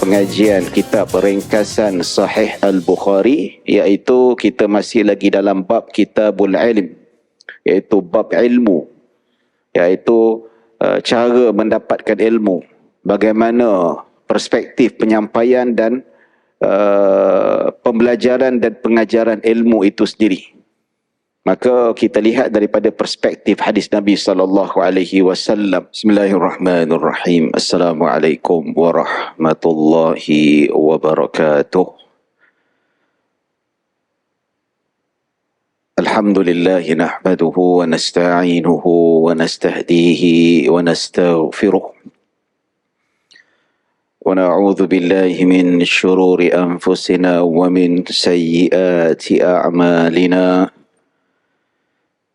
pengajian kitab ringkasan Sahih Al-Bukhari, iaitu kita masih lagi dalam bab Kitabul Ilm, iaitu bab ilmu, iaitu cara mendapatkan ilmu, bagaimana perspektif penyampaian dan pembelajaran dan pengajaran ilmu itu sendiri. Maka kita lihat daripada perspektif hadis Nabi sallallahu alaihi wasallam. Bismillahirrahmanirrahim. Assalamualaikum warahmatullahi wabarakatuh. Alhamdulillah nahmaduhu wa nasta'inuhu wa nastahdihi wa nastaghfiruh. Wa na'udzu billahi min syururi anfusina wa min sayyiati a'malina.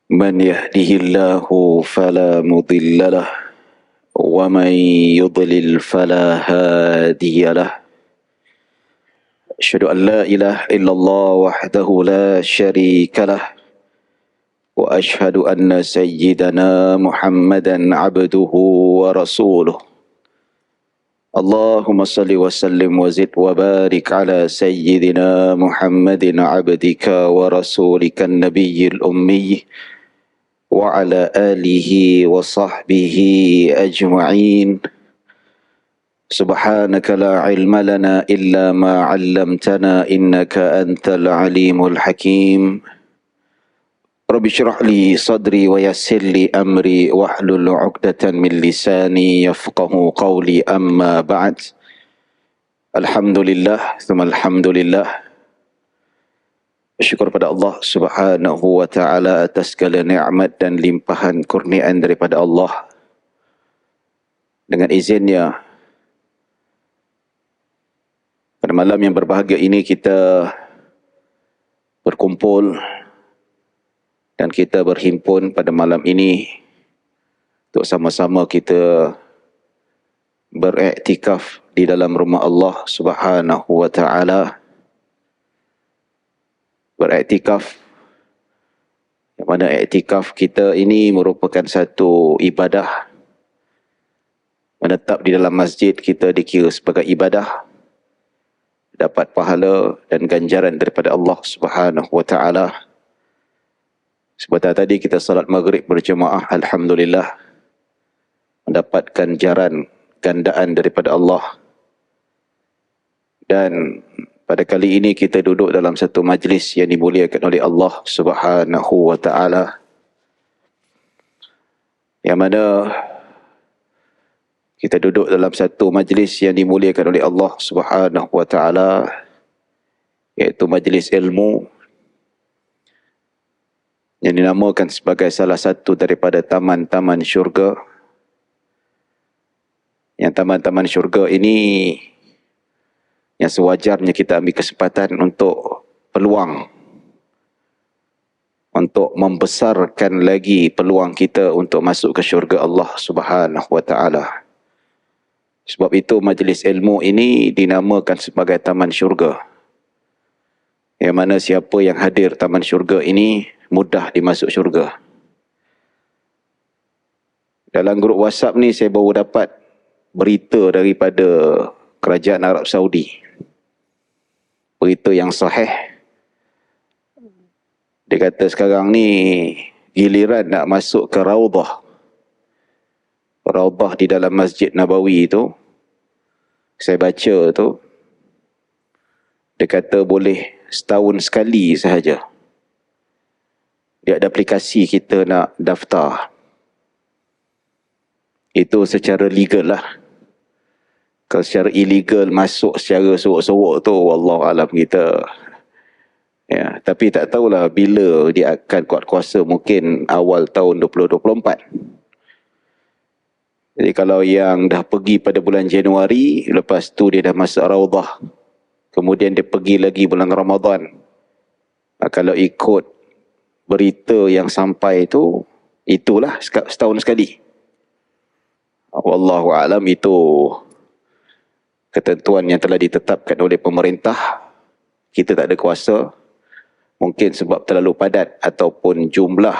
من يهده الله فلا مضل له ومن يضلل فلا هادي له أشهد أن لا إله إلا الله وحده لا شريك له وأشهد أن سيدنا محمدا عبده ورسوله اللهم صل وسلم وزد وبارك على سيدنا محمد عبدك ورسولك النبي الأمي وعلى آله وصحبه أجمعين سبحانك لا علم لنا إلا ما علمتنا إنك أنت العليم الحكيم رب اشرح لي صدري ويسر لي أمري واحلل عقدة من لساني يفقه قولي أما بعد الحمد لله ثم الحمد لله. Syukur pada Allah Subhanahu wa ta'ala atas segala nikmat dan limpahan kurniaan daripada Allah. Dengan izinnya, pada malam yang berbahagia ini kita berkumpul dan kita berhimpun pada malam ini untuk sama-sama kita beriktikaf di dalam rumah Allah Subhanahu wa ta'ala. Beriktikaf, yang mana iktikaf kita ini merupakan satu ibadah. Menetap di dalam masjid kita dikira sebagai ibadah, dapat pahala dan ganjaran daripada Allah Subhanahu wa ta'ala. Sebentar tadi kita salat maghrib berjemaah, alhamdulillah, mendapatkan gandaan daripada Allah. Dan pada kali ini kita duduk dalam satu majlis yang dimuliakan oleh Allah Subhanahu wa ta'ala, yang mana kita duduk dalam satu majlis yang dimuliakan oleh Allah Subhanahu wa ta'ala, iaitu majlis ilmu yang dinamakan sebagai salah satu daripada taman-taman syurga. Yang taman-taman syurga ini yang sewajarnya kita ambil kesempatan untuk peluang, untuk membesarkan lagi peluang kita untuk masuk ke syurga Allah Subhanahu wa ta'ala. Sebab itu majlis ilmu ini dinamakan sebagai taman syurga, yang mana siapa yang hadir taman syurga ini mudah dimasuk syurga. Dalam grup WhatsApp ni saya baru dapat berita daripada Kerajaan Arab Saudi. Berita yang sahih. Dia kata sekarang ni giliran nak masuk ke Raudah. Raudah di dalam Masjid Nabawi itu, saya baca tu, dia kata boleh setahun sekali sahaja. Dia ada aplikasi kita nak daftar. Itu secara legal lah. Kalau secara illegal masuk secara sorok-sorok tu, wallahualam kita. Ya, tapi tak tahulah bila dia akan kuat kuasa, mungkin awal tahun 2024. Jadi kalau yang dah pergi pada bulan Januari, lepas tu dia dah masuk Raudah, kemudian dia pergi lagi bulan Ramadan. Kalau ikut berita yang sampai tu, itulah setahun sekali. Wallahualam itu ketentuan yang telah ditetapkan oleh pemerintah. Kita tak ada kuasa. Mungkin sebab terlalu padat ataupun jumlah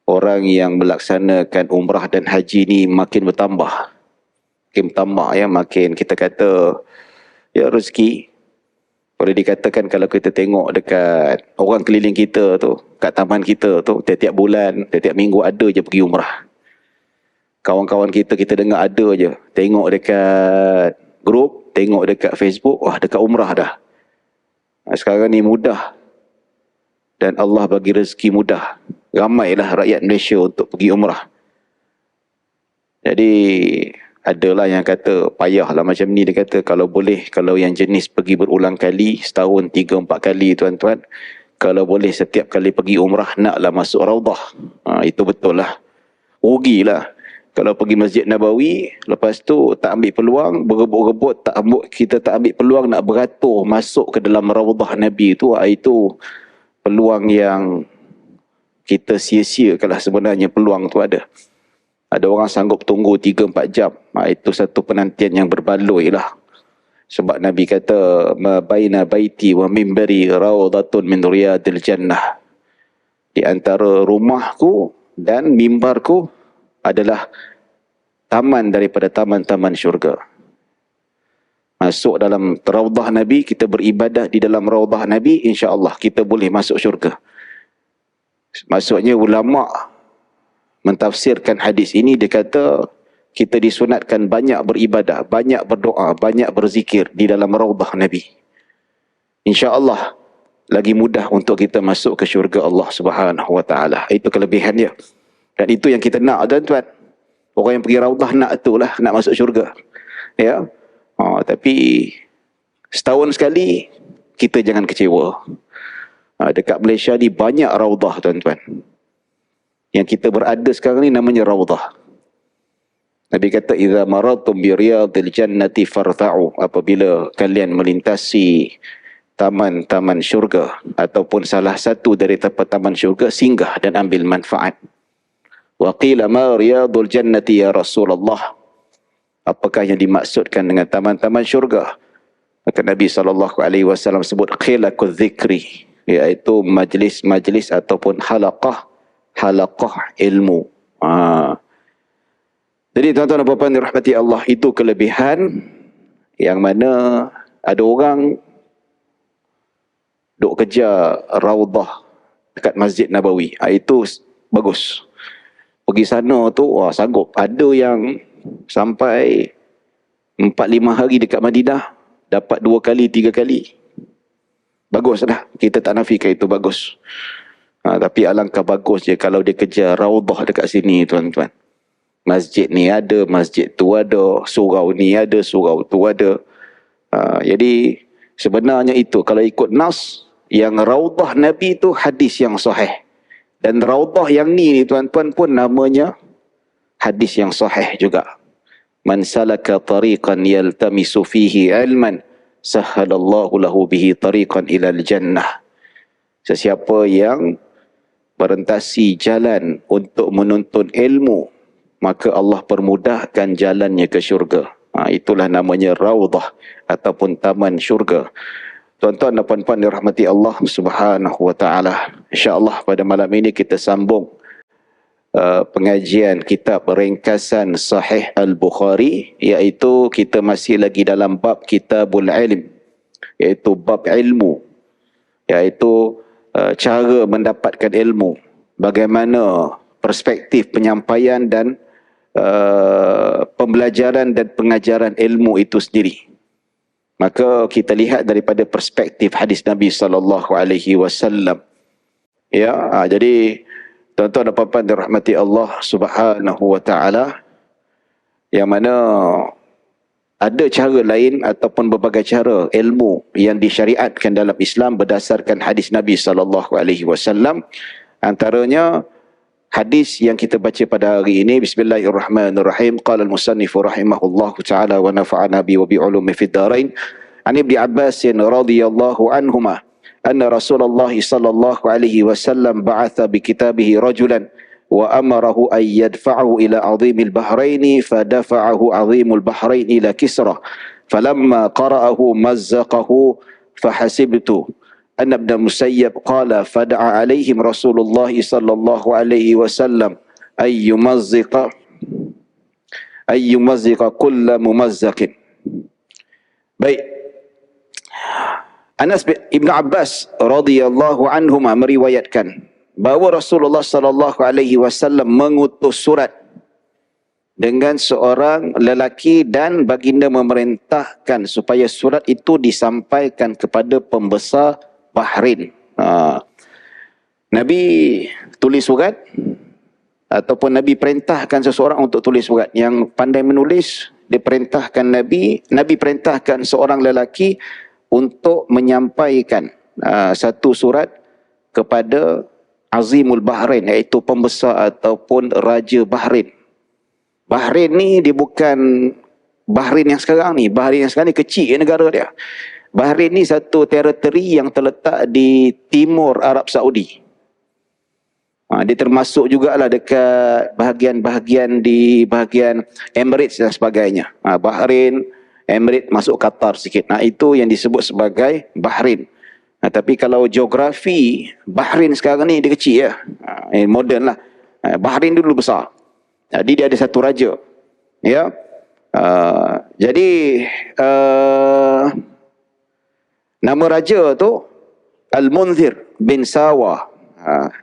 orang yang melaksanakan umrah dan haji ni makin bertambah. makin tambah ya, makin kita kata ya rezeki. Boleh dikatakan kalau kita tengok dekat orang keliling kita tu, kat taman kita tu, tiap-tiap bulan, tiap-tiap minggu ada je pergi umrah. Kawan-kawan kita dengar ada je. Tengok dekat grup, tengok dekat Facebook, wah dekat umrah dah. Sekarang ni mudah. Dan Allah bagi rezeki mudah. Ramailah rakyat Malaysia untuk pergi umrah. Jadi adalah yang kata payahlah macam ni. Dia kata kalau boleh, kalau yang jenis pergi berulang kali, setahun 3-4 kali tuan-tuan, kalau boleh setiap kali pergi umrah naklah masuk Raudah. Itu betul lah. Rugilah kalau pergi Masjid Nabawi, lepas tu tak ambil peluang, berebut-rebut, kita tak ambil peluang nak beratur masuk ke dalam Raudah Nabi tu. Itu peluang yang kita sia-siakanlah sebenarnya. Peluang tu ada. Ada orang sanggup tunggu 3-4 jam. Itu satu penantian yang berbaloi lah. Sebab Nabi kata, ma baina baiti wa mimbari rawdatun min riyadil jannah. Di antara rumahku dan mimbarku adalah taman daripada taman-taman syurga. Masuk dalam Raudah Nabi, kita beribadah di dalam Raudah Nabi, insya-Allah kita boleh masuk syurga. Maksudnya ulama mentafsirkan hadis ini, dia kata kita disunatkan banyak beribadah, banyak berdoa, banyak berzikir di dalam Raudah Nabi. InsyaAllah lagi mudah untuk kita masuk ke syurga Allah Subhanahu Wa Taala. Itu kelebihan dia. Dan itu yang kita nak tuan-tuan. Orang yang pergi Raudah nak itulah, nak masuk syurga. Ya. Tapi setahun sekali kita jangan kecewa. Dekat Malaysia ni banyak Raudah tuan-tuan. Yang kita berada sekarang ni namanya Raudah. Nabi kata, "Idza maradtum bi riyadil jannati farta'u." Apabila kalian melintasi taman-taman syurga ataupun salah satu dari taman syurga, singgah dan ambil manfaat. Wa qila ma riyadul jannati ya Rasulullah. Apakah yang dimaksudkan dengan taman-taman syurga? Maka Nabi SAW sebut khilaqul zikri, iaitu majlis-majlis ataupun halaqah ilmu. Jadi tuan-tuan dan puan-puan dirahmati Allah, itu kelebihan yang mana ada orang duk kejar Raudah dekat Masjid Nabawi. Itu bagus. Pergi sana tu, sanggup. Ada yang sampai 4-5 hari dekat Madinah, dapat 2 kali, 3 kali. Bagus lah. Kita tak nafikan itu bagus. Tapi alangkah bagus je kalau dia kejar Raudah dekat sini tuan-tuan. Masjid ni ada, masjid tu ada, surau ni ada, surau tu ada. Jadi sebenarnya itu kalau ikut nas, yang Raudah Nabi tu hadis yang sahih. Dan Raudah yang ni tuan-tuan pun namanya hadis yang sahih juga. Man salaka tariqan yaltamisu fihi ilman, sahhalallahu lahu bihi tariqan ilal jannah. Sesiapa yang berentasi jalan untuk menuntut ilmu, maka Allah permudahkan jalannya ke syurga. Itulah namanya Raudah ataupun taman syurga. Tuan-tuan dan puan-puan dirahmati Allah Subhanahu Wa Taala. InsyaAllah pada malam ini kita sambung pengajian kitab ringkasan Sahih Al-Bukhari, iaitu kita masih lagi dalam bab Kitabul Ilm, iaitu bab ilmu, iaitu cara mendapatkan ilmu, bagaimana perspektif penyampaian dan pembelajaran dan pengajaran ilmu itu sendiri. Maka kita lihat daripada perspektif hadis Nabi SAW. Ya, jadi tuan-tuan dan puan-puan dirahmati Allah Subhanahu Wa Taala, yang mana ada cara lain ataupun berbagai cara ilmu yang disyariatkan dalam Islam berdasarkan hadis Nabi SAW. Antaranya hadis yang kita baca pada hari ini. Bismillahirrahmanirrahim. Qala al-musannifu rahimahullahu ta'ala wa nafa'ana bi wa bi ulumi fid darain. An Ibni Abbas radhiyallahu anhuma anna Rasulullah sallallahu alaihi wasallam ba'atha bi kitabihi rajulan wa amarahu an yadfa'ahu ila 'azimil bahrain, fadafa'ahu 'azimul bahrain ila Kisra, falamma qara'ahu mazzaqahu fahasibtu أن ابن المسيب قال فدعا عليهم رسول الله صلى الله عليه وسلم أن ayyumazziqa kulla mumazzaqin. Baik. Anas bin Ibn Abbas radhiyallahu anhuma meriwayatkan bahawa Rasulullah sallallahu alaihi wasallam mengutus surat dengan seorang lelaki dan baginda memerintahkan supaya surat itu disampaikan kepada pembesar Bahrain. Nabi tulis surat ataupun Nabi perintahkan seseorang untuk tulis surat. Yang pandai menulis diperintahkan Nabi perintahkan seorang lelaki untuk menyampaikan satu surat kepada Azimul Bahrain, iaitu pembesar ataupun Raja Bahrain. Bahrain ni dia bukan Bahrain yang sekarang ni. Bahrain yang sekarang ni kecil negara dia. Bahrain ni satu teritori yang terletak di timur Arab Saudi. Dia termasuk jugalah dekat bahagian-bahagian di bahagian Emirates dan sebagainya. Bahrain, Emirates masuk Qatar sikit. Itu yang disebut sebagai Bahrain. Tapi kalau geografi Bahrain sekarang ni dia kecil ya. Moden lah. Bahrain dulu besar. Jadi dia ada satu raja. Ya. Jadi nama raja tu Al-Munzir bin Sawa.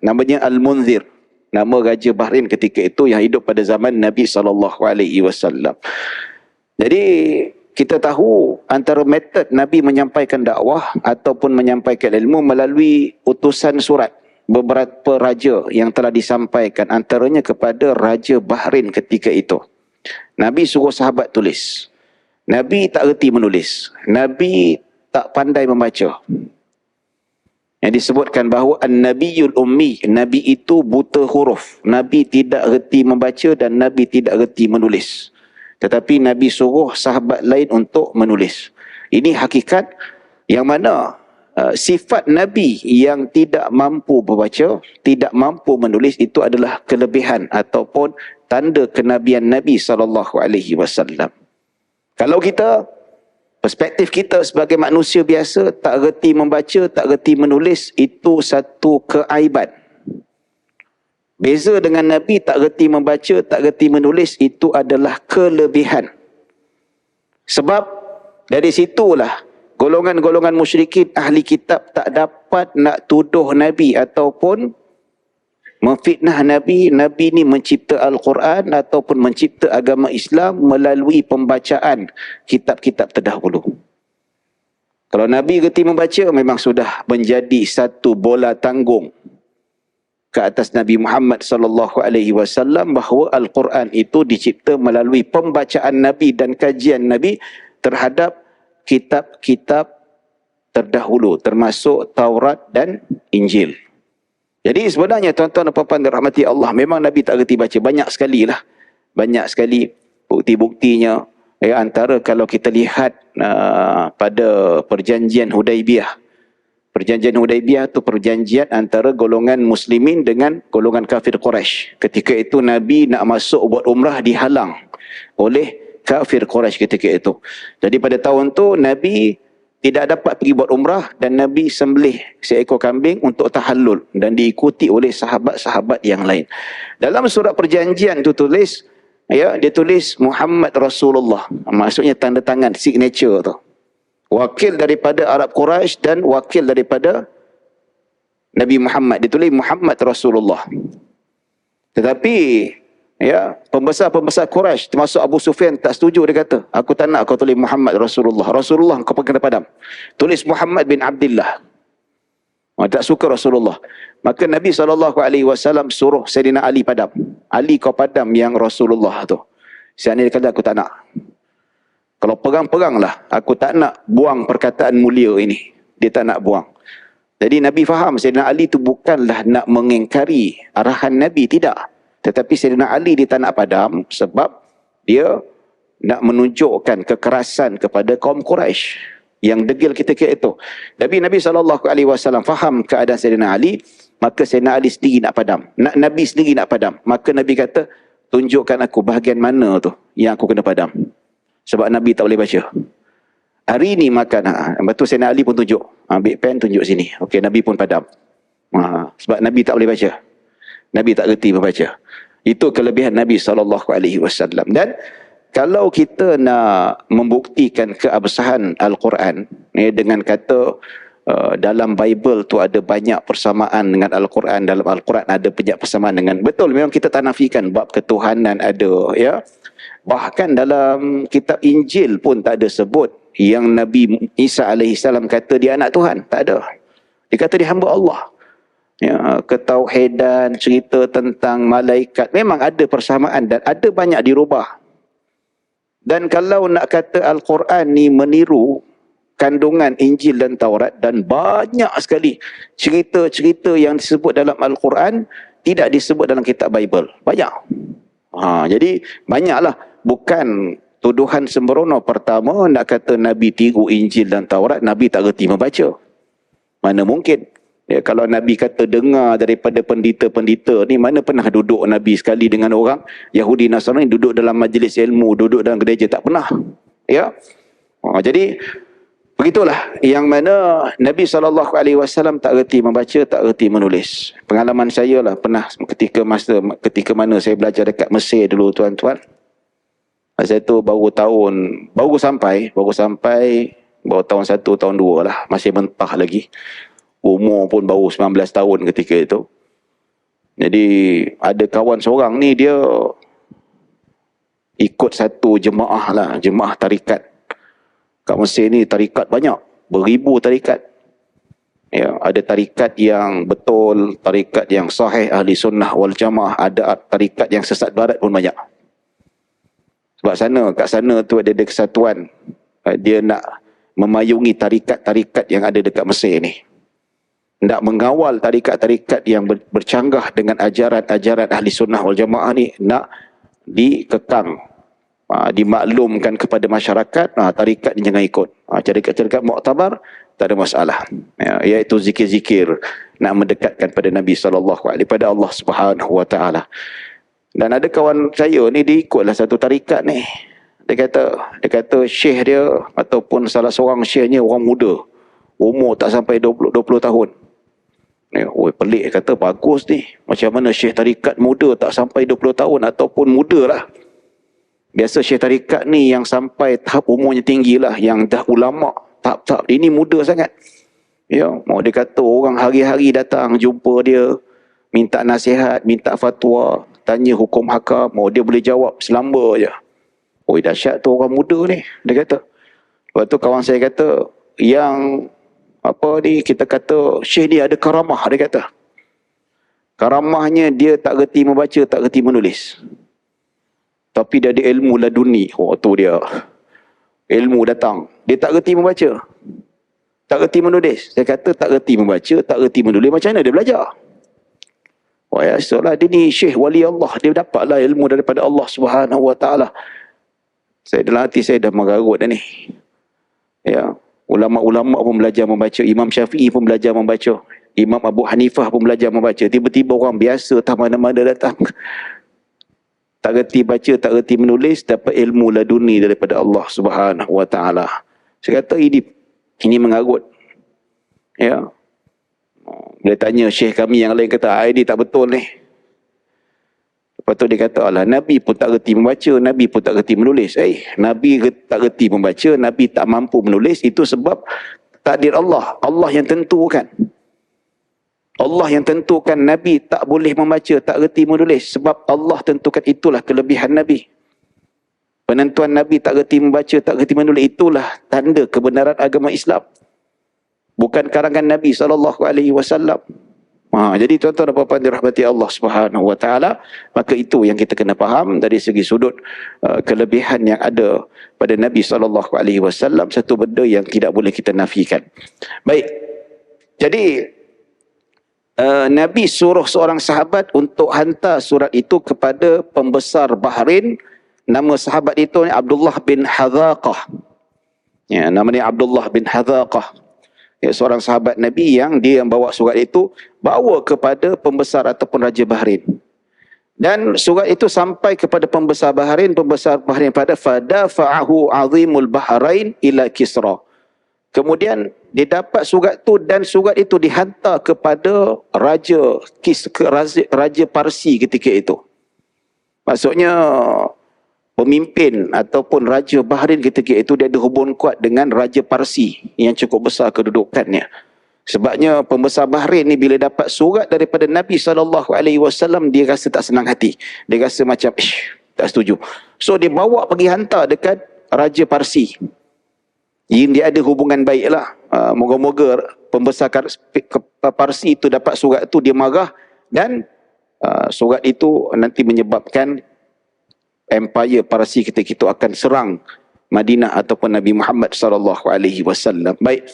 Namanya Al-Munzir. Nama Raja Bahrain ketika itu yang hidup pada zaman Nabi SAW. Jadi kita tahu antara metod Nabi menyampaikan dakwah ataupun menyampaikan ilmu melalui utusan surat. Beberapa raja yang telah disampaikan, antaranya kepada Raja Bahrain ketika itu. Nabi suruh sahabat tulis. Nabi tak reti menulis. Nabi tak pandai membaca. Yang disebutkan bahawa An-Nabiyul Ummi, Nabi itu buta huruf. Nabi tidak reti membaca dan Nabi tidak reti menulis. Tetapi Nabi suruh sahabat lain untuk menulis. Ini hakikat yang mana sifat Nabi yang tidak mampu membaca, tidak mampu menulis, itu adalah kelebihan ataupun tanda kenabian Nabi SAW. Kalau kita, perspektif kita sebagai manusia biasa, tak reti membaca, tak reti menulis, itu satu keaiban. Beza dengan Nabi, tak reti membaca, tak reti menulis, itu adalah kelebihan. Sebab dari situlah golongan-golongan musyrikin ahli kitab tak dapat nak tuduh Nabi ataupun memfitnah Nabi. Nabi ni mencipta Al-Quran ataupun mencipta agama Islam melalui pembacaan kitab-kitab terdahulu. Kalau Nabi reti membaca, memang sudah menjadi satu bola tanggung ke atas Nabi Muhammad SAW bahawa Al-Quran itu dicipta melalui pembacaan Nabi dan kajian Nabi terhadap kitab-kitab terdahulu, termasuk Taurat dan Injil. Jadi sebenarnya tuan-tuan dan puan-puan dirahmati Allah, memang Nabi tak reti baca. Banyak sekali lah. Banyak sekali bukti-buktinya. Antara kalau kita lihat pada perjanjian Hudaibiyah. Perjanjian Hudaibiyah itu perjanjian antara golongan muslimin dengan golongan kafir Quraisy. Ketika itu Nabi nak masuk buat umrah dihalang oleh kafir Quraisy ketika itu. Jadi pada tahun tu Nabi tidak dapat pergi buat umrah dan Nabi sembelih seekor kambing untuk tahallul dan diikuti oleh sahabat-sahabat yang lain. Dalam surat perjanjian itu tulis, dia tulis Muhammad Rasulullah. Maksudnya tanda tangan, signature tu. Wakil daripada Arab Quraisy dan wakil daripada Nabi Muhammad. Ditulis Muhammad Rasulullah. Tetapi pembesar-pembesar Quraisy termasuk Abu Sufyan tak setuju. Dia kata, aku tak nak kau tulis Muhammad Rasulullah. Rasulullah kau kena padam. Tulis Muhammad bin Abdullah. Tak suka Rasulullah. Maka Nabi SAW suruh Sayyidina Ali padam. Ali kau padam yang Rasulullah tu. Sayyidina Ali kata, aku tak nak. Kalau perang-peranglah, aku tak nak buang perkataan mulia ini. Dia tak nak buang. Jadi Nabi faham Sayyidina Ali tu bukanlah nak mengingkari arahan Nabi, tidak. Tetapi Sayyidina Ali dia tak nak padam sebab dia nak menunjukkan kekerasan kepada kaum Quraisy yang degil ketika itu. Tapi Nabi SAW faham keadaan Sayyidina Ali, maka Sayyidina Ali sendiri nak padam. Nabi sendiri nak padam. Maka Nabi kata, tunjukkan aku bahagian mana tu yang aku kena padam. Sebab Nabi tak boleh baca. Hari ni makan. Lepas tu Sayyidina Ali pun tunjuk. Ambil pen, tunjuk sini. Okey, Nabi pun padam. Sebab Nabi tak boleh baca. Nabi tak reti membaca. Itu kelebihan Nabi SAW. Dan kalau kita nak membuktikan keabsahan Al-Quran dengan kata dalam Bible tu ada banyak persamaan dengan Al-Quran, dalam Al-Quran ada banyak persamaan dengan, betul, memang kita tak nafikan bab ketuhanan ada, ya. Bahkan dalam kitab Injil pun tak ada sebut yang Nabi Isa AS kata dia anak Tuhan, tak ada. Dia kata dia hamba Allah. Ya, ketauhidan, cerita tentang malaikat, memang ada persamaan dan ada banyak dirubah. Dan kalau nak kata Al-Quran ni meniru kandungan Injil dan Taurat, dan banyak sekali cerita-cerita yang disebut dalam Al-Quran tidak disebut dalam kitab Bible, banyak. Jadi banyaklah, bukan tuduhan sembrono. Pertama, nak kata Nabi tiru Injil dan Taurat, Nabi tak reti membaca. Mana mungkin? Ya, kalau Nabi kata dengar daripada pendeta-pendeta ni, mana pernah duduk Nabi sekali dengan orang Yahudi Nasrani, duduk dalam majlis ilmu, duduk dalam gereja, tak pernah. Ya. Jadi begitulah, yang mana Nabi SAW tak reti membaca, tak reti menulis. Pengalaman saya lah, pernah ketika mana saya belajar dekat Mesir dulu, tuan-tuan. Saya tu baru sampai tahun 1, tahun 2 lah, masih mentah lagi. Umur pun baru 19 tahun ketika itu. Jadi ada kawan seorang ni, dia ikut satu jemaah lah, jemaah tarikat. Kat Mesir ni tarikat banyak, beribu tarikat. Ya, ada tarikat yang betul, tarikat yang sahih ahli sunnah wal jamaah, ada tarikat yang sesat barat pun banyak. Sebab kat sana tu ada kesatuan. Dia nak memayungi tarikat-tarikat yang ada dekat Mesir ni. Nak mengawal tarikat-tarikat yang bercanggah dengan ajaran-ajaran ahli sunnah wal jamaah ni, nak dikekang, dimaklumkan kepada masyarakat, tarikat ni jangan ikut. Tarikat-tarikat muktabar tak ada masalah, iaitu zikir-zikir nak mendekatkan pada Nabi SAW, pada Allah Subhanahu Wa Taala. Dan ada kawan saya ni, dia ikutlah satu tarikat ni. Dia kata syekh dia ataupun salah seorang syekhnya orang muda, umur tak sampai 20 tahun. Pelik, kata bagus ni. Macam mana syekh tarikat muda tak sampai 20 tahun ataupun muda lah. Biasa syekh tarikat ni yang sampai tahap umurnya tinggi lah, yang dah ulama, tahap-tahap ini muda sangat. Ya, dia kata orang hari-hari datang jumpa dia, minta nasihat, minta fatwa, tanya hukum hakam, dia boleh jawab selamba je. Dahsyat tu orang muda ni, dia kata. Lepas tu kawan saya kata, yang kita kata syekh ni ada karamah, dia kata. Karamahnya dia tak reti membaca, tak reti menulis. Tapi dia ada ilmu laduni. Tu dia. Ilmu datang. Dia tak reti membaca, tak reti menulis. Saya kata tak reti membaca, tak reti menulis, macam mana dia belajar? Ya, soalah dia ni syekh wali Allah, dia dapatlah ilmu daripada Allah Subhanahu Wa Taala. Saya dalam hati saya dah mengarut dah ni. Ya. Ulama-ulama pun belajar membaca. Imam Syafi'i pun belajar membaca. Imam Abu Hanifah pun belajar membaca. Tiba-tiba orang biasa tak mana-mana datang, tak reti baca, tak reti menulis, dapat ilmu laduni daripada Allah Subhanahu Wa Taala. Saya kata ini mengarut. Ya. Bila tanya syekh kami yang lain, kata ini tak betul ni. Lepas tu dia kata, Nabi pun tak reti membaca, Nabi pun tak reti menulis. Nabi tak reti membaca, Nabi tak mampu menulis, itu sebab takdir Allah. Allah yang tentukan. Allah yang tentukan Nabi tak boleh membaca, tak reti menulis. Sebab Allah tentukan, itulah kelebihan Nabi. Penentuan Nabi tak reti membaca, tak reti menulis, itulah tanda kebenaran agama Islam. Bukan karangan Nabi SAW. Jadi tuan-tuan dan puan-puan dirahmati Allah Subhanahu Wa Taala, maka itu yang kita kena faham dari segi sudut kelebihan yang ada pada Nabi SAW, satu benda yang tidak boleh kita nafikan. Baik. Jadi Nabi suruh seorang sahabat untuk hantar surat itu kepada pembesar Bahrain. Nama sahabat itu Abdullah bin Hadzaqah. Ya, namanya Abdullah bin Hadzaqah. Ya, seorang sahabat Nabi yang bawa surat itu, bawa kepada pembesar ataupun Raja Bahrain. Dan surat itu sampai kepada pembesar Bahrain pada fadafa'ahu azimul Bahrain ila Kisra. Kemudian dia dapat surat itu, dan surat itu dihantar kepada Raja Parsi ketika itu. Maksudnya pemimpin ataupun Raja Bahrain ketika itu dia ada hubungan kuat dengan Raja Parsi yang cukup besar kedudukannya. Sebabnya pembesar Bahrain ni bila dapat surat daripada Nabi SAW, dia rasa tak senang hati. Dia rasa macam, tak setuju. So dia bawa pergi hantar dekat Raja Parsi. Dia ada hubungan baik lah. Moga-moga pembesar Parsi itu dapat surat tu, dia marah dan surat itu nanti menyebabkan Empire Parsi ketika itu akan serang Madinah ataupun Nabi Muhammad SAW. Baik.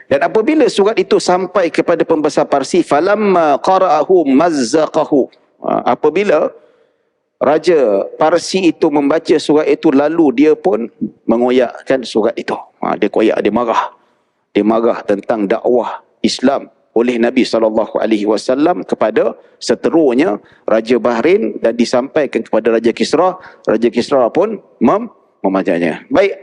Dan apabila surat itu sampai kepada pembesar Parsi, falamma qara'ahu mazzaqahu. Apabila Raja Parsi itu membaca surat itu, lalu dia pun mengoyakkan surat itu. Dia koyak, dia marah. Dia marah tentang dakwah Islam oleh Nabi SAW kepada seterunya Raja Bahrain dan disampaikan kepada Raja Kisra. Raja Kisra pun memajanya. Baik.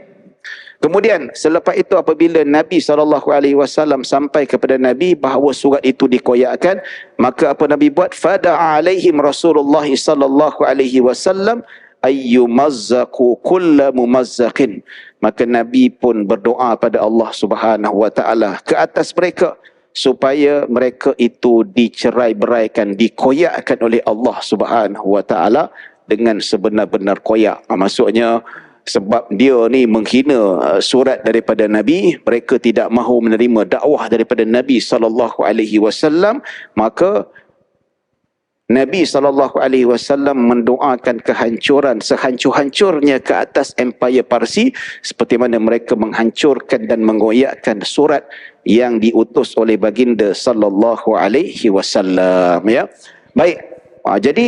Kemudian selepas itu apabila Nabi SAW sampai kepada Nabi bahawa surat itu dikoyakkan, maka apa Nabi buat? Fada'a alaihim Rasulullah SAW ayyumazzaqu kulla mumazzaqin. Maka Nabi pun berdoa pada Allah Subhanahu wa taala ke atas mereka supaya mereka itu dicerai-beraikan, dikoyakkan oleh Allah Subhanahu wa taala dengan sebenar-benar koyak. Maksudnya sebab dia ni menghina surat daripada Nabi, mereka tidak mahu menerima dakwah daripada Nabi SAW, maka Nabi SAW mendoakan kehancuran sehancur-hancurnya ke atas Empire Parsi, seperti mana mereka menghancurkan dan mengoyakkan surat yang diutus oleh baginda SAW. Ya. Baik. Jadi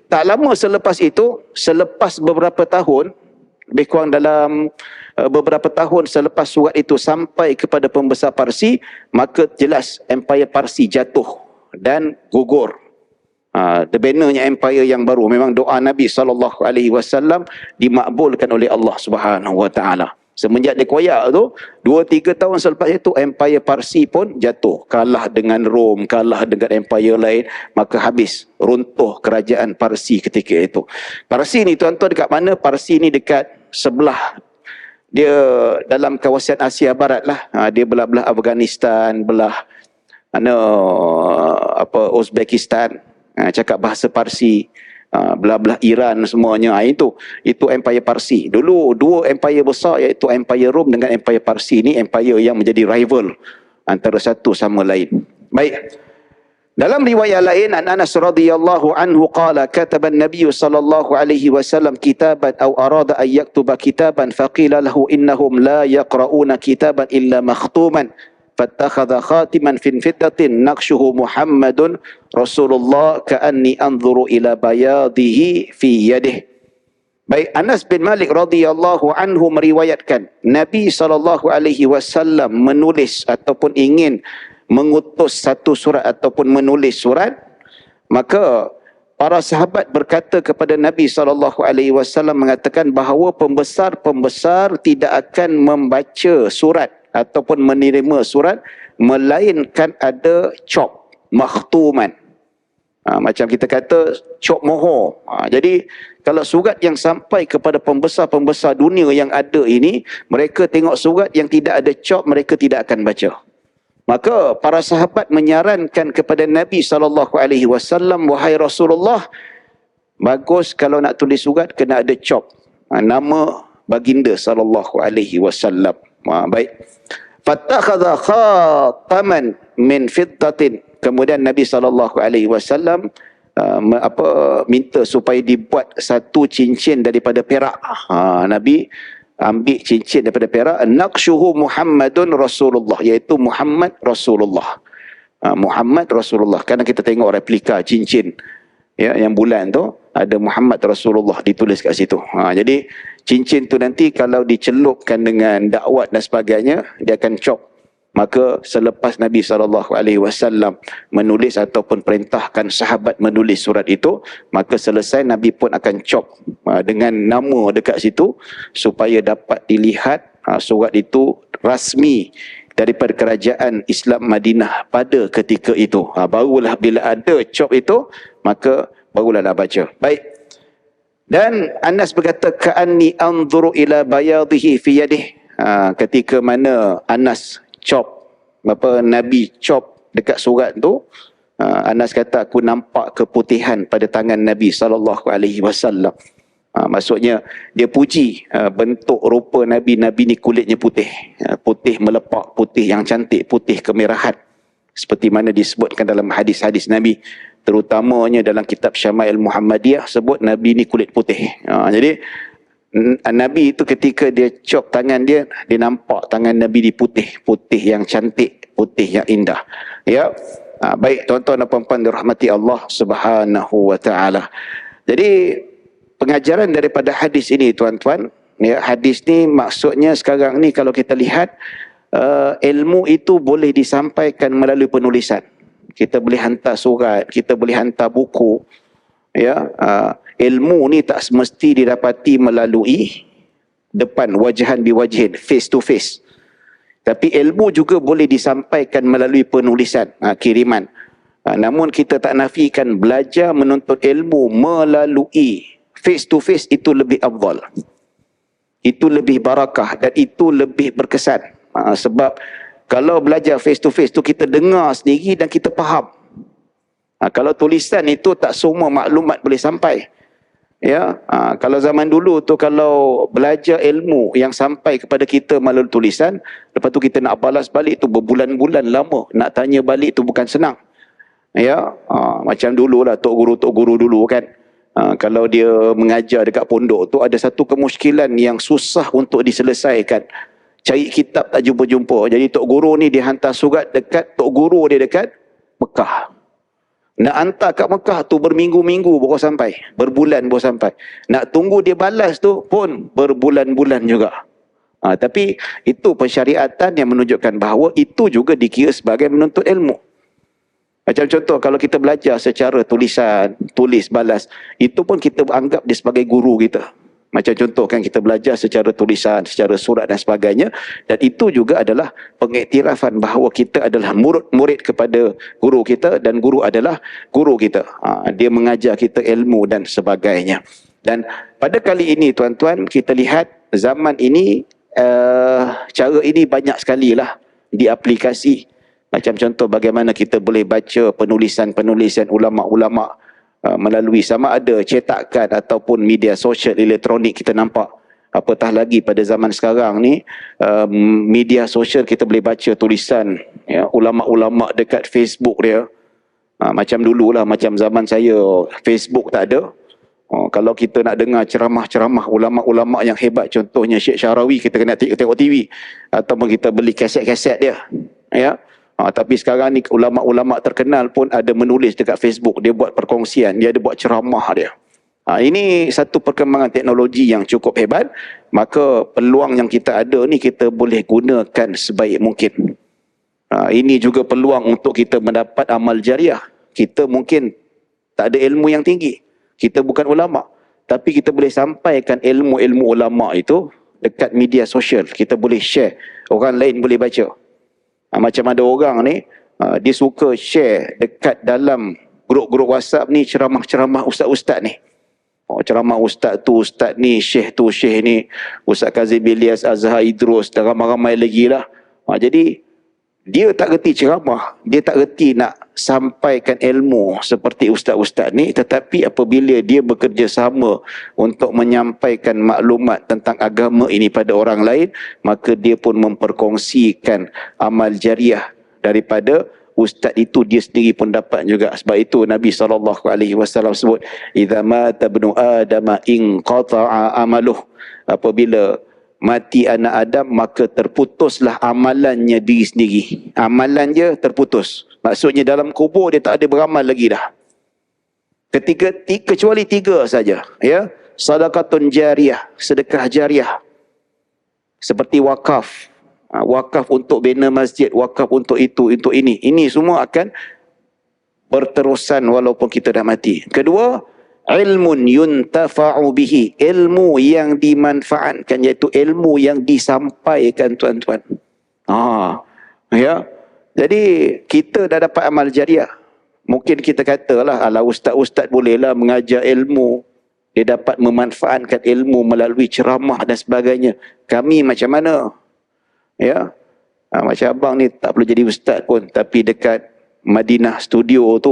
tak lama selepas itu, selepas beberapa tahun, lebih kurang dalam beberapa tahun selepas surat itu sampai kepada pembesar Parsi, maka jelas Empire Parsi jatuh dan gugur. Terbenarnya empire yang baru. Memang doa Nabi SAW dimakbulkan oleh Allah Subhanahu wa taala. Semenjak dia koyak tu, 2-3 tahun selepas itu Empire Parsi pun jatuh, kalah dengan Rom, kalah dengan empire lain, maka habis, runtuh kerajaan Parsi ketika itu. Parsi ni tuan-tuan dekat mana? Parsi ni dekat sebelah, dia dalam kawasan Asia Barat lah. Dia belah-belah Afghanistan, belah Uzbekistan, cakap bahasa Parsi, belah-belah Iran semuanya. Itu Empire Parsi. Dulu dua empire besar, iaitu Empire Rom dengan Empire Parsi. Ini empire yang menjadi rival antara satu sama lain. Baik. Dalam riwayat lain, Anas radhiyallahu anhu qala kataba an-nabiy sallallahu alaihi wasallam kitaban aw arada an yaktuba kitaban faqila lahu innahum la yaqra'una kitaban illa makhtuman fattakhadha khatiman fin fiddatin naqshuhu Muhammadun Rasulullah ka'anni anzuru ila bayadihi fi yadihi. Baik, Anas bin Malik radhiyallahu anhu meriwayatkan Nabi SAW menulis ataupun ingin mengutus satu surat ataupun menulis surat, maka para sahabat berkata kepada Nabi SAW mengatakan bahawa pembesar-pembesar tidak akan membaca surat ataupun menerima surat melainkan ada cop, makhtuman. Macam kita kata cop mohor. Jadi kalau surat yang sampai kepada pembesar-pembesar dunia yang ada ini, mereka tengok surat yang tidak ada cop, mereka tidak akan baca. Maka para sahabat menyarankan kepada Nabi SAW, wahai Rasulullah, bagus kalau nak tulis surat kena ada cop, nama baginda SAW. Baik. Fattakhadha khataman min fiddatin. Kemudian Nabi SAW minta supaya dibuat satu cincin daripada perak. Nabi ambil cincin daripada perak, naqshuhu Muhammadun Rasulullah, iaitu Muhammad Rasulullah. Muhammad Rasulullah. Kadang kita tengok replika cincin ya, yang bulan tu ada Muhammad Rasulullah ditulis kat situ. Jadi cincin tu nanti kalau dicelupkan dengan dakwat dan sebagainya, dia akan cop. Maka selepas Nabi SAW menulis ataupun perintahkan sahabat menulis surat itu, maka selesai Nabi pun akan cop dengan nama dekat situ supaya dapat dilihat surat itu rasmi daripada kerajaan Islam Madinah pada ketika itu. Barulah bila ada cop itu, maka barulah nak baca. Baik. Dan Anas berkata, ka'anni anzuru ila bayadihi fi yadihi. Ketika mana Anas Nabi chop dekat surat tu, Anas kata, aku nampak keputihan pada tangan Nabi SAW. Maksudnya dia puji bentuk rupa Nabi ni kulitnya putih, putih melepak, putih yang cantik, putih kemerahan, seperti mana disebutkan dalam hadis-hadis Nabi, terutamanya dalam kitab Syama'il Muhammadiyah sebut Nabi ni kulit putih. Jadi Nabi itu ketika dia chop tangan dia nampak tangan Nabi ni putih, putih yang cantik, putih yang indah. Ya. Baik tuan-tuan dan puan-puan dirahmati Allah Subhanahu wa taala. Jadi pengajaran daripada hadis ini tuan-tuan, ya, hadis ni maksudnya sekarang ni kalau kita lihat, ilmu itu boleh disampaikan melalui penulisan. Kita boleh hantar surat, kita boleh hantar buku. Ya, ilmu ni tak semesti didapati melalui depan, wajahan biwajhin, face to face. Tapi ilmu juga boleh disampaikan melalui penulisan, kiriman. Namun kita tak nafikan belajar menuntut ilmu melalui face to face itu lebih afdal. Itu lebih barakah dan itu lebih berkesan. Sebab kalau belajar face to face tu kita dengar sendiri dan kita faham. Kalau tulisan itu tak semua maklumat boleh sampai. Ya, kalau zaman dulu tu kalau belajar ilmu yang sampai kepada kita melalui tulisan, lepas tu kita nak balas balik tu berbulan-bulan lama, nak tanya balik tu bukan senang. Ya, macam dululah tok guru dulu kan. Kalau dia mengajar dekat pondok tu ada satu kemusykilan yang susah untuk diselesaikan. Cari kitab tak jumpa-jumpa. Jadi tok guru ni dia hantar surat dekat tok guru dia dekat Mekah. Nak hantar kat Mekah tu berminggu-minggu baru sampai, berbulan baru sampai. Nak tunggu dia balas tu pun berbulan-bulan juga. Tapi itu pensyariatan yang menunjukkan bahawa itu juga dikira sebagai menuntut ilmu. Macam contoh kalau kita belajar secara tulisan, tulis balas, itu pun kita anggap dia sebagai guru kita. Macam contoh kan kita belajar secara tulisan, secara surat dan sebagainya. Dan itu juga adalah pengiktirafan bahawa kita adalah murid kepada guru kita dan guru adalah guru kita. Dia mengajar kita ilmu dan sebagainya. Dan pada kali ini tuan-tuan, kita lihat zaman ini, cara ini banyak sekali lah diaplikasi. Macam contoh bagaimana kita boleh baca penulisan-penulisan ulama'-ulama' melalui sama ada cetakan ataupun media sosial elektronik kita nampak. Apatah lagi pada zaman sekarang ni, media sosial kita boleh baca tulisan, ya, ulama'-ulama' dekat Facebook dia. Macam dululah, macam zaman saya Facebook tak ada. Kalau kita nak dengar ceramah-ceramah ulama'-ulama' yang hebat, contohnya Syekh Syarawi, kita kena tengok TV ataupun kita beli kaset-kaset dia. Ya. Tapi sekarang ni ulama'-ulama' terkenal pun ada menulis dekat Facebook, dia buat perkongsian, dia ada buat ceramah dia. Ini satu perkembangan teknologi yang cukup hebat. Maka peluang yang kita ada ni kita boleh gunakan sebaik mungkin. Ini juga peluang untuk kita mendapat amal jariah. Kita mungkin tak ada ilmu yang tinggi, kita bukan ulama', tapi kita boleh sampaikan ilmu-ilmu ulama' itu dekat media sosial. Kita boleh share, orang lain boleh baca. Macam ada orang ni, dia suka share dekat dalam grup-grup WhatsApp ni ceramah-ceramah ustaz-ustaz ni. Ceramah ustaz tu, ustaz ni, syekh tu, syekh ni, Ustaz Kazim Ilyas, Azhar Idrus dan ramai-ramai lagi lah. Jadi dia tak reti ceramah, dia tak reti nak sampaikan ilmu seperti ustaz-ustaz ni, tetapi apabila dia bekerjasama untuk menyampaikan maklumat tentang agama ini pada orang lain, maka dia pun memperkongsikan amal jariah daripada ustaz itu, dia sendiri pun dapat juga. Sebab itu Nabi SAW sebut, idza mata ibnu adama inqata'a amaluh, apabila mati anak Adam maka terputuslah amalannya diri sendiri. Amalan dia terputus. Maksudnya dalam kubur dia tak ada beramal lagi dah. Kecuali tiga saja, ya. Sadaqatun jariyah, sedekah jariah. Seperti wakaf. Wakaf untuk bina masjid, wakaf untuk itu, untuk ini. Ini semua akan berterusan walaupun kita dah mati. Kedua, ilmun yuntafa'u bihi, ilmu yang dimanfaatkan, iaitu ilmu yang disampaikan tuan-tuan. Ya. Jadi kita dah dapat amal jariah. Mungkin kita katalah, ala ustaz-ustaz bolehlah mengajar ilmu, dia dapat memanfaatkan ilmu melalui ceramah dan sebagainya. Kami macam mana? Ya, macam abang ni tak perlu jadi ustaz pun, tapi dekat Madinah studio tu,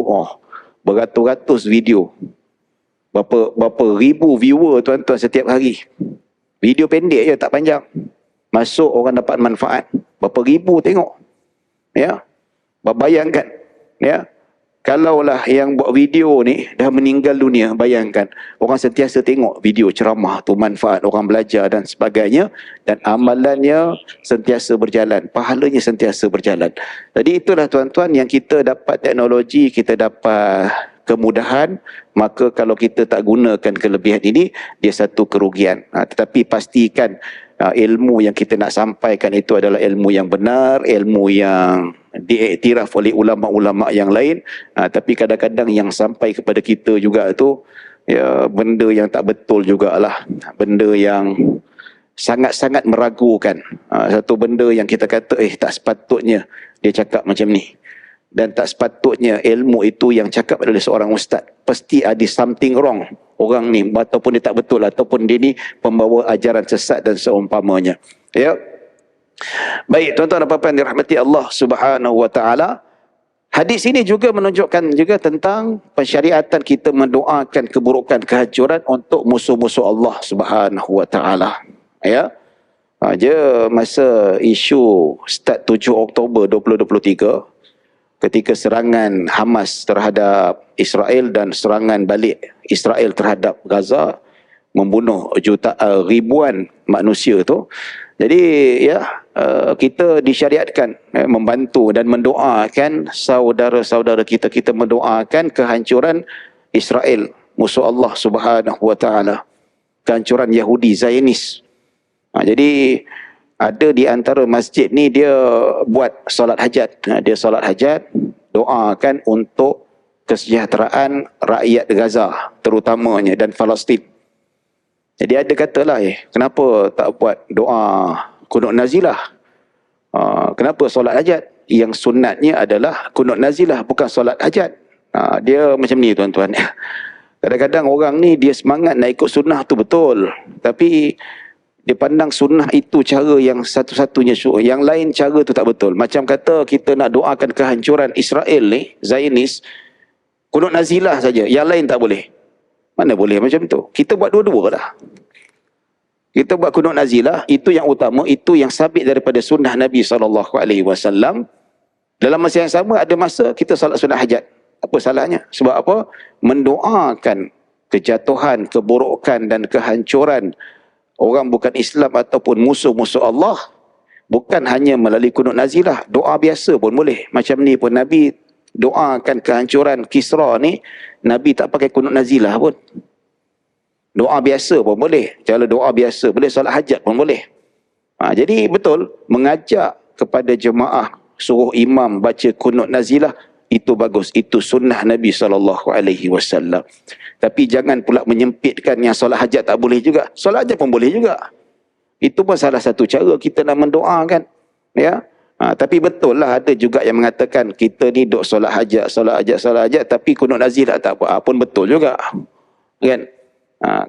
beratus-ratus video. Berapa ribu viewer tuan-tuan setiap hari. Video pendek je, tak panjang. Masuk orang dapat manfaat. Berapa ribu tengok. Ya. Bayangkan, ya. Kalaulah yang buat video ni dah meninggal dunia, bayangkan orang sentiasa tengok video ceramah tu, manfaat orang belajar dan sebagainya, dan amalannya sentiasa berjalan, pahalanya sentiasa berjalan. Jadi itulah tuan-tuan, yang kita dapat teknologi, kita dapat kemudahan, maka kalau kita tak gunakan kelebihan ini, dia satu kerugian. Tetapi pastikan ilmu yang kita nak sampaikan itu adalah ilmu yang benar, ilmu yang diiktiraf oleh ulama-ulama yang lain. Tapi kadang-kadang yang sampai kepada kita juga tu, ya, benda yang tak betul jugalah, benda yang sangat-sangat meragukan. Satu benda yang kita kata tak sepatutnya dia cakap macam ni, dan tak sepatutnya ilmu itu yang cakap oleh seorang ustaz. Pasti ada something wrong orang ni, ataupun dia tak betul, ataupun dia ni pembawa ajaran sesat dan seumpamanya. Ya. Baik, tuan-tuan dan puan-puan dirahmati Allah Subhanahu wa taala. Hadis ini juga menunjukkan juga tentang pensyariatan kita mendoakan keburukan, kehancuran untuk musuh-musuh Allah Subhanahu wa taala. Ya. Aja masa isu start 7 Oktober 2023, ketika serangan Hamas terhadap Israel dan serangan balik Israel terhadap Gaza membunuh ribuan manusia tu. Jadi ya, kita disyariatkan membantu dan mendoakan saudara-saudara kita. Kita mendoakan kehancuran Israel, musuh Allah Subhanahu wa taala, kehancuran Yahudi Zionis. Jadi ada di antara masjid ni dia buat solat hajat. Dia solat hajat, doakan untuk kesejahteraan rakyat Gaza terutamanya dan Palestin. Jadi ada katalah, kenapa tak buat doa kunut nazilah? Kenapa solat hajat? Yang sunatnya adalah kunut nazilah, bukan solat hajat. Dia macam ni tuan-tuan. Kadang-kadang orang ni dia semangat nak ikut sunnah tu betul, tapi dia pandang sunnah itu cara yang satu-satunya, yang lain cara tu tak betul. Macam kata kita nak doakan kehancuran Israel ni, Zionis, kunut nazilah saja, yang lain tak boleh. Mana boleh macam tu? Kita buat dua-dua lah. Kita buat kunut nazilah, itu yang utama, itu yang sabit daripada sunnah Nabi SAW. Dalam masa yang sama, ada masa kita salat sunnah hajat. Apa salahnya? Sebab apa? Mendoakan kejatuhan, keburukan dan kehancuran orang bukan Islam ataupun musuh-musuh Allah, bukan hanya melalui kunut nazilah, doa biasa pun boleh. Macam ni pun Nabi doakan kehancuran Kisra ni, Nabi tak pakai kunut nazilah pun. Doa biasa pun boleh. Cara doa biasa boleh, solat hajat pun boleh. Jadi betul, mengajak kepada jemaah, suruh imam baca kunut nazilah, itu bagus. Itu sunnah Nabi SAW. Tapi jangan pula menyempitkan yang solat hajat tak boleh juga. Solat hajat pun boleh juga. Itu pun salah satu cara kita nak mendoakan. Ya. Tapi betul lah, ada juga yang mengatakan kita ni duk solat hajat, tapi kunut nazilah tak apa. Pun betul juga. Kan?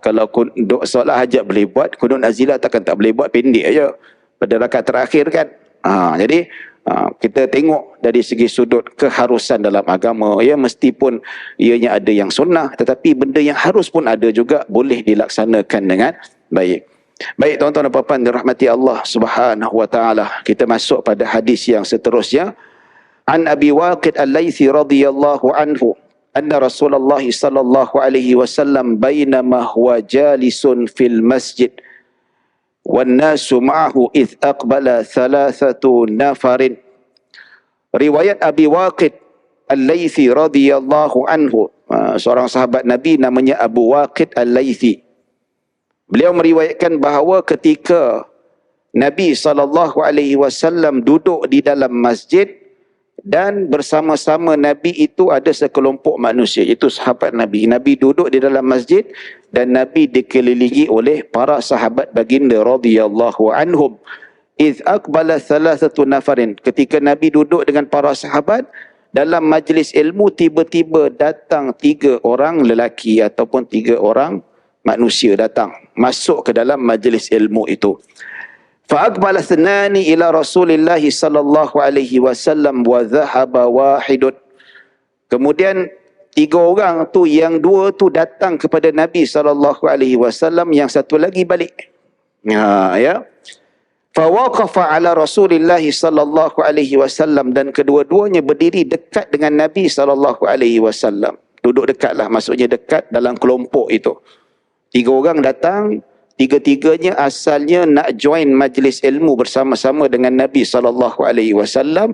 Kalau duk solat hajat boleh buat, kunut nazilah tak boleh buat, pendek aja pada rakaat terakhir kan. Jadi kita tengok dari segi sudut keharusan dalam agama, ya, meskipun ianya ada yang sunnah, tetapi benda yang harus pun ada juga, boleh dilaksanakan dengan baik. Baik tuan-tuan dan puan-puan dirahmati Allah Subhanahu wa taala, kita masuk pada hadis yang seterusnya. An Abi Waqid Al-Laythi radhiyallahu anhu anna Rasulullah sallallahu alaihi wasallam bainama huwa jalisun fil masjid wan nasu ma'ahu id aqbala thalathatu nafarin. Riwayat Abi Waqid Al-Laythi radhiyallahu anhu, seorang sahabat Nabi namanya Abu Waqid Al-Laythi. Beliau meriwayatkan bahawa ketika Nabi SAW duduk di dalam masjid, dan bersama-sama Nabi itu ada sekelompok manusia, itu sahabat Nabi. Nabi duduk di dalam masjid dan Nabi dikelilingi oleh para sahabat baginda radhiyallahu anhum. Iz aqbala thalathatu nafarin, ketika Nabi duduk dengan para sahabat dalam majlis ilmu, tiba-tiba datang 3 orang lelaki ataupun 3 orang manusia datang masuk ke dalam majlis ilmu itu. Fa'aqbala thnani ila Rasulillah sallallahu alaihi wasallam wa dhahaba wahidun. Kemudian 3 orang tu, yang 2 tu datang kepada Nabi sallallahu alaihi wasallam, yang satu lagi balik. Ya. Fa waqafa ala Rasulillah sallallahu alaihi wasallam, dan kedua-duanya berdiri dekat dengan Nabi sallallahu alaihi wasallam. Duduk dekatlah, maksudnya dekat dalam kelompok itu. 3 orang datang, 3-tiganya asalnya nak join majlis ilmu bersama-sama dengan Nabi SAW.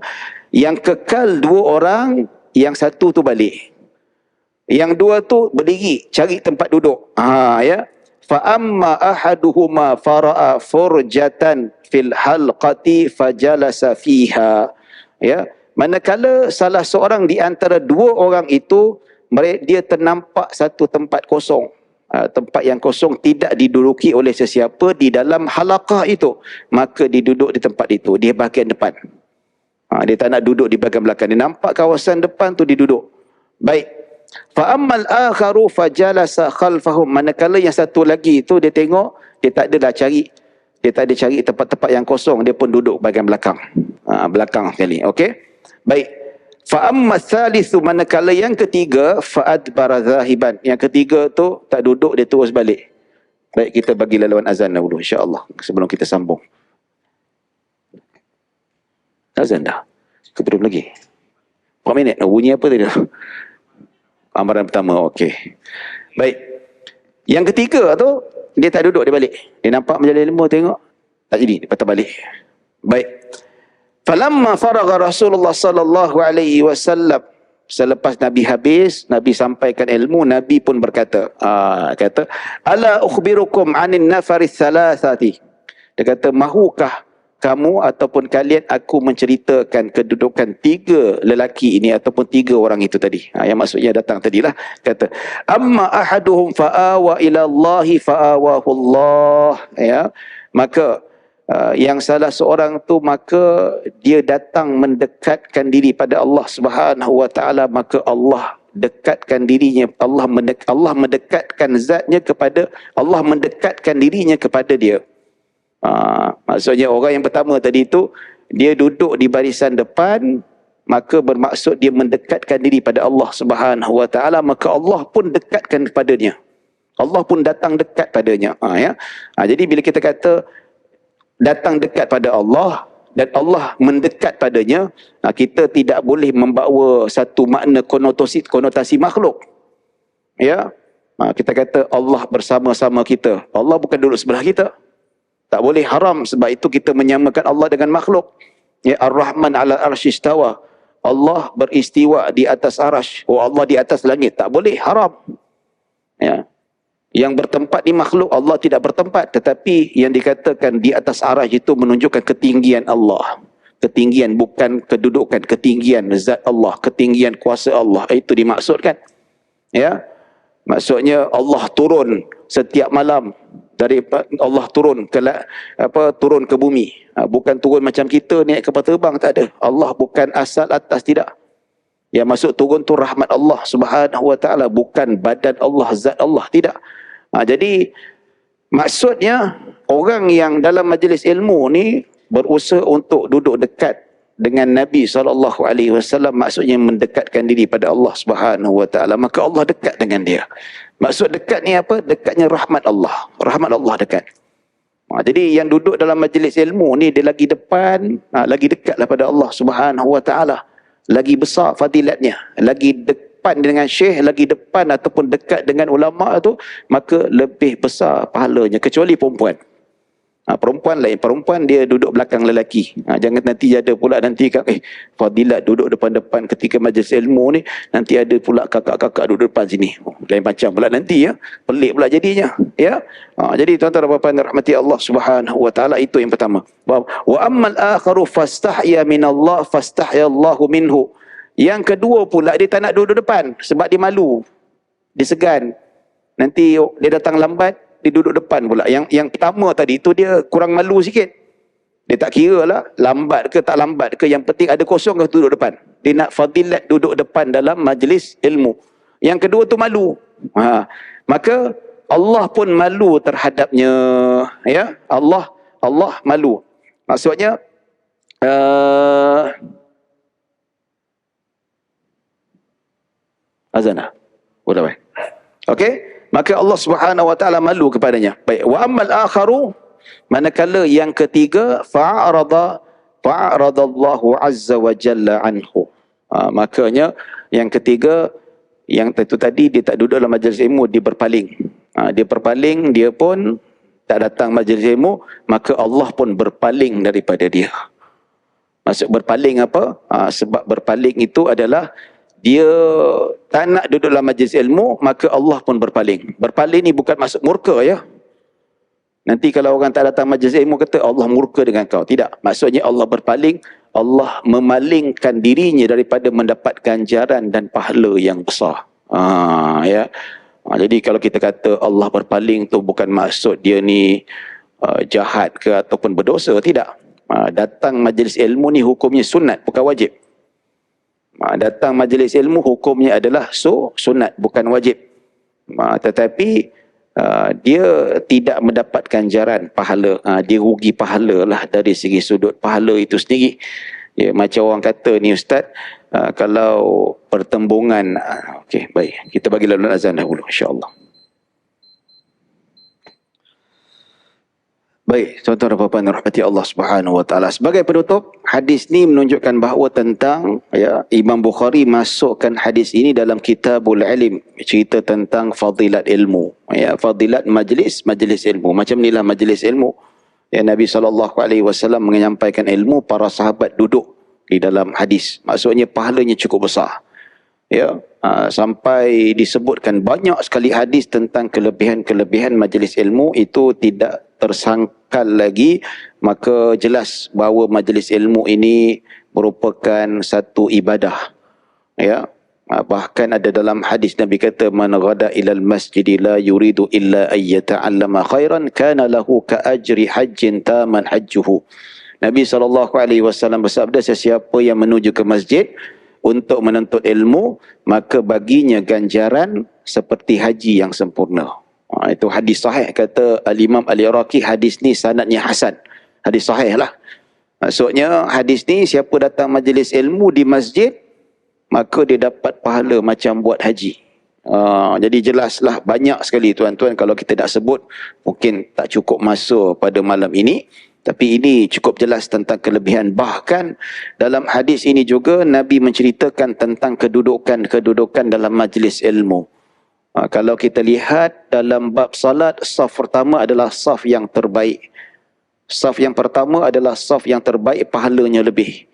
Yang kekal 2 orang, yang satu tu balik. Yang 2 tu berdiri, cari tempat duduk. Ya. Fa amma ahaduhuma fara'a furjatan fil halqati fajalasa fiha. Ya. Manakala salah seorang di antara 2 orang itu, dia ternampak satu tempat kosong. Tempat yang kosong tidak diduduki oleh sesiapa di dalam halaqah itu, maka diduduk di tempat itu, di bahagian depan. Dia tak nak duduk di bahagian belakang. Dia nampak kawasan depan tu, diduduk. Baik. Fa ammal akharu fajalasa khalfahum. Manakala yang satu lagi itu, dia tengok, dia tak ada cari tempat-tempat yang kosong, dia pun duduk bahagian belakang. Belakang sekali. Okey. Baik. Fa amma tsalitsu, manakala yang ketiga, fa'adbara zahiban. Yang ketiga tu tak duduk, dia terus balik. Baik, kita bagi laluan azan dahulu insya-Allah sebelum kita sambung. Azan dah. Ke belum lagi? Berapa minit? Bunyi apa tadi? Amaran pertama, okey. Baik. Yang ketiga tu, dia tak duduk, dia balik. Dia nampak majlis ilmu, tengok tak jadi, dia patah balik. Baik. Falamma faragha Rasulullah sallallahu alaihi wasallam, selepas Nabi habis, Nabi sampaikan ilmu, Nabi pun berkata, kata, ala ukhbirukum anin nafaris thalathati. Dia kata, mahukah kamu ataupun kalian aku menceritakan kedudukan 3 lelaki ini ataupun 3 orang itu tadi. Yang maksudnya datang tadilah, kata, amma ahaduhum fa'awa ila Allahi fa'awahu Allah. Ya, maka yang salah seorang tu, maka dia datang mendekatkan diri pada Allah Subhanahu wa taala, maka Allah dekatkan dirinya, Allah mendekatkan zatnya kepada, Allah mendekatkan dirinya kepada dia. Maksudnya orang yang pertama tadi tu, dia duduk di barisan depan, maka bermaksud dia mendekatkan diri pada Allah Subhanahu wa taala, maka Allah pun dekatkan kepadanya. Allah pun datang dekat padanya. Jadi bila kita kata datang dekat pada Allah dan Allah mendekat padanya, kita tidak boleh membawa satu makna konotasi makhluk. Ya, kita kata Allah bersama-sama kita. Allah bukan duduk sebelah kita. Tak boleh, haram. Sebab itu kita menyamakan Allah dengan makhluk. Ya, Ar-Rahman ala arsy istawa. Allah beristiwa di atas arasy. Oh, Allah di atas langit. Tak boleh, haram. Ya. Yang bertempat di makhluk, Allah tidak bertempat. Tetapi yang dikatakan di atas arasy itu menunjukkan ketinggian Allah. Ketinggian, bukan kedudukan. Ketinggian zat Allah, ketinggian kuasa Allah. Itu dimaksudkan. Ya, maksudnya Allah turun setiap malam. Dari Allah turun turun ke bumi. Bukan turun macam kita naik kapal terbang, tak ada. Allah bukan asal atas, tidak. Yang maksud turun tu rahmat Allah Subhanahu wa taala, bukan badan Allah, zat Allah, tidak. Jadi maksudnya orang yang dalam majlis ilmu ni berusaha untuk duduk dekat dengan Nabi SAW, maksudnya mendekatkan diri pada Allah Subhanahu wa taala, maka Allah dekat dengan dia. Maksud dekat ni apa? Dekatnya rahmat Allah. Rahmat Allah dekat. Jadi yang duduk dalam majlis ilmu ni, dia lagi depan, lagi dekatlah pada Allah Subhanahu wa taala. Lagi besar fadilatnya, lagi depan dengan syekh, lagi depan ataupun dekat dengan ulama tu, maka lebih besar pahalanya, kecuali perempuan. Perempuan lain, perempuan dia duduk belakang lelaki. Jangan nanti ada pula nanti fadilat duduk depan-depan ketika majlis ilmu ni, nanti ada pula kakak-kakak duduk depan sini. Lain macam pula nanti, ya. Pelik pula jadinya, ya. Jadi tuan-tuan dan puan-puan rahmati Allah Subhanahu wa taala, itu yang pertama. Wa ammal akharu fastahya minallah fastahya Allahu minhu. Yang kedua pula, dia tak nak duduk depan sebab dia malu. Dia segan. Nanti dia datang lambat, dia duduk depan pula. Yang pertama tadi tu dia kurang malu sikit. Dia tak kira lah lambat ke tak lambat ke, yang penting ada kosong ke duduk depan. Dia nak fadilat duduk depan dalam majlis ilmu. Yang kedua tu malu. Maka Allah pun malu terhadapnya. Ya, Allah malu. Maksudnya azanah. Boleh baik. Okey? Maka Allah Subhanahu wa taala malu kepadanya. Baik, wa ammal akharu, manakala yang ketiga, fa'aradallahu azza wa jalla anhu. Makanya yang ketiga, yang itu tadi, dia tak duduk dalam majlis ilmu, dia berpaling. Dia berpaling, dia pun tak datang majlis ilmu, maka Allah pun berpaling daripada dia. Maksud berpaling apa? Sebab berpaling itu adalah dia tak nak duduk dalam majlis ilmu, maka Allah pun berpaling. Berpaling ni bukan maksud murka ya. Nanti kalau orang tak datang majlis ilmu kata Allah murka dengan kau. Tidak. Maksudnya Allah berpaling, Allah memalingkan dirinya daripada mendapat ganjaran dan pahala yang besar. Ya. Jadi kalau kita kata Allah berpaling tu bukan maksud dia ni jahat ke ataupun berdosa. Tidak. Datang majlis ilmu ni hukumnya sunat, bukan wajib. Datang majlis ilmu hukumnya adalah sunat, bukan wajib. Tetapi dia tidak mendapat ganjaran pahala. Dia rugi pahala lah dari segi sudut pahala itu sendiri. Ya, macam orang kata ni Ustaz, kalau pertembungan, okey, baik. Kita bagi lalu azan dahulu insya-Allah. Baik, tuan-tuan dan puan-puan rahmati Allah Subhanahu wa taala. Sebagai penutup, hadis ni menunjukkan bahawa tentang Imam Bukhari masukkan hadis ini dalam Kitabul Ilm, cerita tentang fadilat ilmu. Fadilat majlis ilmu. Macam inilah majlis ilmu. Nabi SAW menyampaikan ilmu, para sahabat duduk di dalam hadis. Maksudnya pahalanya cukup besar. Sampai disebutkan banyak sekali hadis tentang kelebihan-kelebihan majlis ilmu, itu tidak tersangkal lagi. Maka jelas bahawa majlis ilmu ini merupakan satu ibadah. Bahkan ada dalam hadis Nabi kata, man ghada ilal masjid la yuridu illa ay yata'allama khairan kana lahu ka ajri hajjin taman hajjuhu. Nabi SAW bersabda, sesiapa yang menuju ke masjid untuk menuntut ilmu, maka baginya ganjaran seperti haji yang sempurna. Itu hadis sahih, kata Al-Imam Al-Iraqi, hadis ni sanadnya hasan. Hadis sahih lah. Maksudnya hadis ni, siapa datang majlis ilmu di masjid, maka dia dapat pahala macam buat haji. Jadi jelaslah, banyak sekali tuan-tuan, kalau kita nak sebut mungkin tak cukup masa pada malam ini. Tapi ini cukup jelas tentang kelebihan. Bahkan dalam hadis ini juga Nabi menceritakan tentang kedudukan dalam majlis ilmu. Kalau kita lihat dalam bab salat, saf pertama adalah saf yang terbaik. Saf yang pertama adalah saf yang terbaik, pahalanya lebih.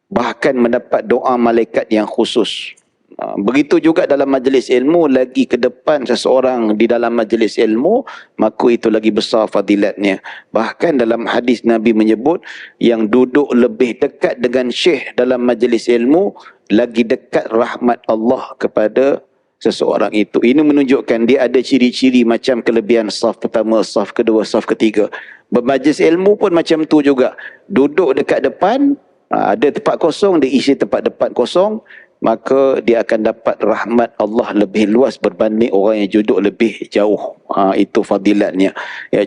Bahkan mendapat doa malaikat yang khusus. Begitu juga dalam majlis ilmu, lagi ke depan seseorang di dalam majlis ilmu, maka itu lagi besar fadilatnya. Bahkan dalam hadis Nabi menyebut, yang duduk lebih dekat dengan syekh dalam majlis ilmu, lagi dekat rahmat Allah kepada seseorang itu. Ini menunjukkan dia ada ciri-ciri macam kelebihan saf pertama, saf kedua, saf ketiga. Bermajlis ilmu pun macam tu juga. Duduk dekat depan, ada tempat kosong, dia isi tempat depan kosong, maka dia akan dapat rahmat Allah lebih luas berbanding orang yang duduk lebih jauh. Itu fadilatnya.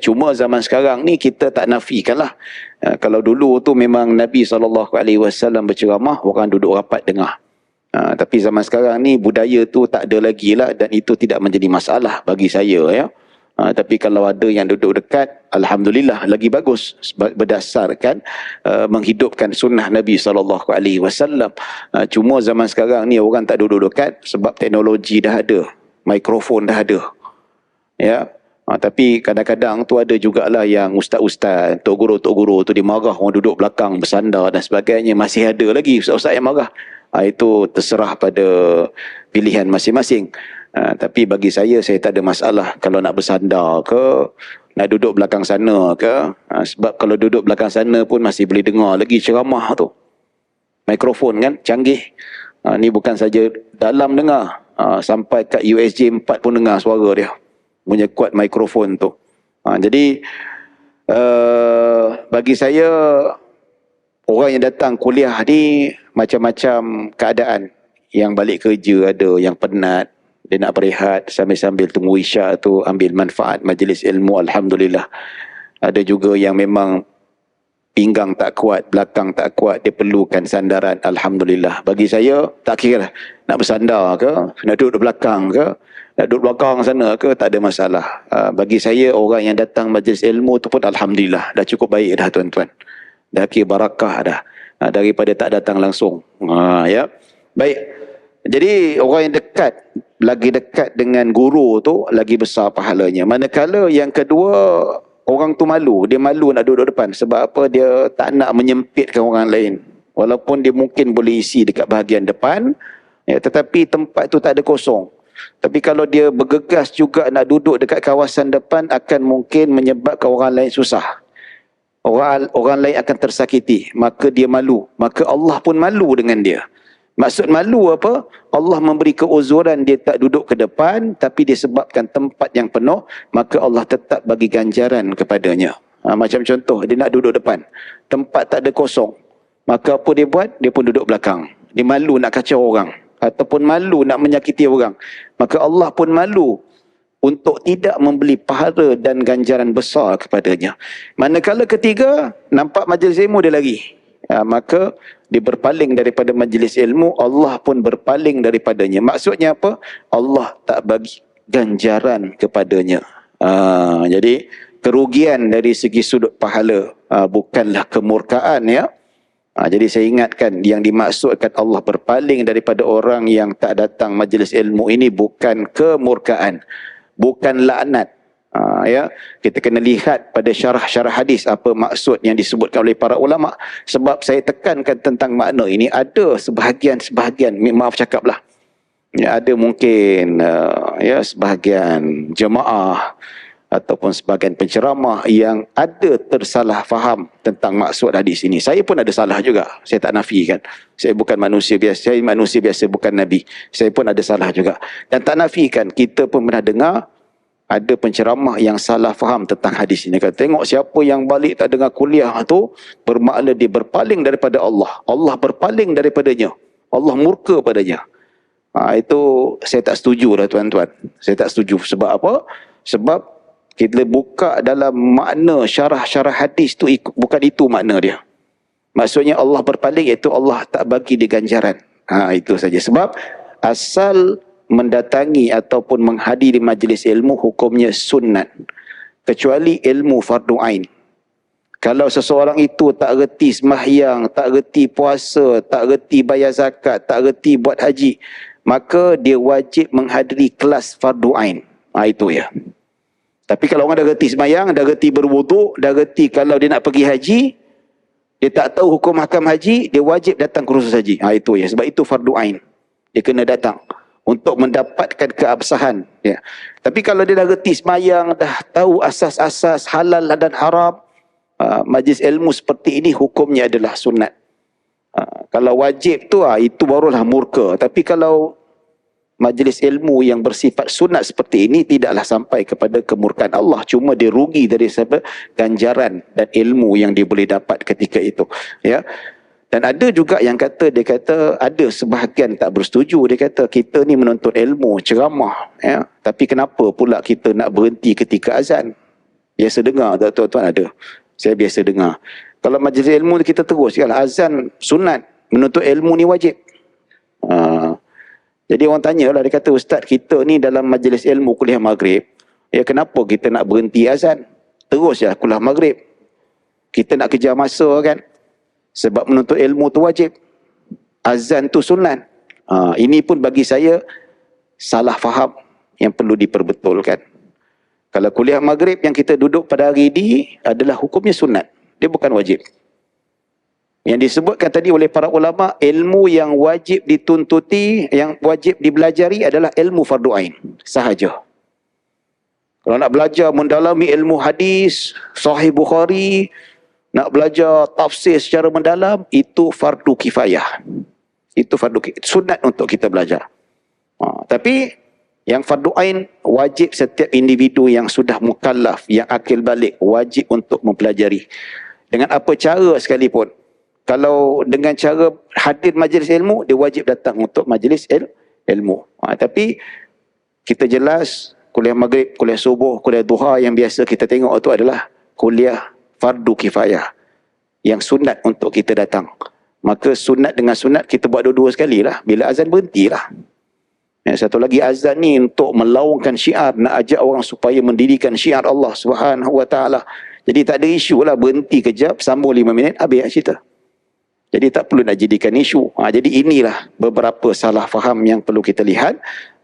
Cuma zaman sekarang ni kita tak nafikanlah. Kalau dulu tu memang Nabi SAW berceramah, orang duduk rapat dengar. Tapi zaman sekarang ni budaya tu tak ada lagi lah, dan itu tidak menjadi masalah bagi saya. Tapi kalau ada yang duduk dekat, alhamdulillah lagi bagus, berdasarkan menghidupkan sunnah Nabi SAW. Cuma zaman sekarang ni orang tak duduk dekat sebab teknologi dah ada, mikrofon dah ada. Tapi kadang-kadang tu ada jugalah yang ustaz-ustaz, tok guru tu dia marah orang duduk belakang bersandar dan sebagainya. Masih ada lagi ustaz-ustaz yang marah. Itu terserah pada pilihan masing-masing. Tapi bagi saya tak ada masalah kalau nak bersandar ke, nak duduk belakang sana ke. Sebab kalau duduk belakang sana pun masih boleh dengar lagi ceramah tu. Mikrofon kan canggih. Ni bukan saja dalam dengar, sampai kat USJ 4 pun dengar suara dia. Punya kuat mikrofon tu. Jadi bagi saya, orang yang datang kuliah ni macam-macam keadaan. Yang balik kerja ada, yang penat, Dia nak berehat sambil-sambil tunggu isyak tu, ambil manfaat majlis ilmu, alhamdulillah. Ada juga yang memang pinggang tak kuat, belakang tak kuat, dia perlukan sandaran, alhamdulillah. Bagi saya, tak kira lah, nak bersandar ke, nak duduk di belakang ke, nak duduk belakang sana ke, tak ada masalah. Bagi saya, orang yang datang majlis ilmu tu pun alhamdulillah, dah cukup baik dah tuan-tuan. Dah kira barakah dah, daripada tak datang langsung. Ya, baik. Jadi orang yang dekat, lagi dekat dengan guru tu, lagi besar pahalanya. Manakala yang kedua, orang tu malu. Dia malu nak duduk depan. Sebab apa? Dia tak nak menyempitkan orang lain. Walaupun dia mungkin boleh isi dekat bahagian depan, ya, tetapi tempat tu tak ada kosong. Tapi kalau dia bergegas juga nak duduk dekat kawasan depan, akan mungkin menyebabkan orang lain susah. Orang lain akan tersakiti. Maka dia malu. Maka Allah pun malu dengan dia. Maksud malu apa? Allah memberi keuzuran dia tak duduk ke depan, tapi disebabkan tempat yang penuh, maka Allah tetap bagi ganjaran kepadanya. Macam contoh, dia nak duduk depan, tempat tak ada kosong, maka apa dia buat? Dia pun duduk belakang. Dia malu nak kacau orang, ataupun malu nak menyakiti orang. Maka Allah pun malu untuk tidak memberi pahala dan ganjaran besar kepadanya. Manakala ketiga, nampak majlis ilmu dia lari. Maka dia berpaling daripada majlis ilmu, Allah pun berpaling daripadanya. Maksudnya apa? Allah tak bagi ganjaran kepadanya. Jadi kerugian dari segi sudut pahala, bukanlah kemurkaan, ya. Jadi saya ingatkan, yang dimaksudkan Allah berpaling daripada orang yang tak datang majlis ilmu ini bukan kemurkaan, bukan laknat. Ya, kita kena lihat pada syarah-syarah hadis apa maksud yang disebutkan oleh para ulama. Sebab saya tekankan tentang makna ini, ada sebahagian, maaf cakaplah, ya, ada mungkin ya, sebahagian jemaah ataupun sebahagian penceramah yang ada tersalah faham tentang maksud hadis ini. Saya pun ada salah juga, saya tak nafikan. Saya bukan manusia biasa, saya manusia biasa, bukan Nabi. Saya pun ada salah juga. Dan tak nafikan, kita pun pernah dengar ada penceramah yang salah faham tentang hadis ini. Kata, tengok siapa yang balik tak dengar kuliah tu, bermakna dia berpaling daripada Allah. Allah berpaling daripadanya. Allah murka padanya. Itu saya tak setuju dah tuan-tuan. Saya tak setuju. Sebab apa? Sebab kita buka dalam makna syarah-syarah hadis tu, bukan itu makna dia. Maksudnya Allah berpaling iaitu Allah tak bagi dia ganjaran. Itu saja. Sebab asal mendatangi ataupun menghadiri majlis ilmu hukumnya sunat, kecuali ilmu fardu ain. Kalau seseorang itu tak reti sembahyang, tak reti puasa, tak reti bayar zakat, tak reti buat haji, maka dia wajib menghadiri kelas fardu ain. Itu ya. Tapi kalau orang dah reti sembahyang, dah reti berwuduk, dah reti kalau dia nak pergi haji, dia tak tahu hukum hakam haji, dia wajib datang kursus haji. Itu ya. Sebab itu fardu ain. Dia kena datang untuk mendapatkan keabsahan, ya. Tapi kalau dia dah reti sembahyang, dah tahu asas-asas halal dan haram, majlis ilmu seperti ini hukumnya adalah sunat. Kalau wajib tu, itu barulah murka. Tapi kalau majlis ilmu yang bersifat sunat seperti ini, tidaklah sampai kepada kemurkaan Allah. Cuma dia rugi dari sebab ganjaran dan ilmu yang dia boleh dapat ketika itu, ya. Dan ada juga yang kata, dia kata ada sebahagian tak bersetuju. Dia kata kita ni menuntut ilmu, ceramah, ya. Tapi kenapa pula kita nak berhenti ketika azan? Biasa dengar tak tuan-tuan? Ada. Saya biasa dengar. Kalau majlis ilmu kita terus, kan, azan sunat, menuntut ilmu ni wajib. Jadi orang tanya lah, dia kata, Ustaz, kita ni dalam majlis ilmu kuliah maghrib, ya, kenapa kita nak berhenti azan? Terus ya kuliah maghrib. Kita nak kejar masa, kan? Sebab menuntut ilmu tu wajib. Azan tu sunat. Ini pun bagi saya salah faham yang perlu diperbetulkan. Kalau kuliah maghrib yang kita duduk pada hari ini adalah hukumnya sunat. Dia bukan wajib. Yang disebutkan tadi oleh para ulama, ilmu yang wajib dituntuti, yang wajib dibelajari adalah ilmu fardu ain sahaja. Kalau nak belajar mendalami ilmu hadis, Sahih Bukhari, nak belajar tafsir secara mendalam, itu fardu kifayah. Itu fardu kifayah, sunat untuk kita belajar. Tapi yang fardu ain wajib setiap individu yang sudah mukallaf, yang akil balik, wajib untuk mempelajari. Dengan apa cara sekalipun. Kalau dengan cara hadir majlis ilmu, dia wajib datang untuk majlis ilmu. Tapi kita jelas kuliah maghrib, kuliah subuh, kuliah duha yang biasa kita tengok itu adalah kuliah fardu kifayah yang sunat untuk kita datang. Maka sunat dengan sunat kita buat dua-dua sekali lah. Bila azan berhentilah. Yang satu lagi, azan ni untuk melaungkan syiar, nak ajak orang supaya mendirikan syiar Allah Subhanahu Wa Taala. Jadi tak ada isu lah, berhenti kejap, sambung 5 minit, habis cerita. Jadi tak perlu nak jadikan isu. Jadi inilah beberapa salah faham yang perlu kita lihat.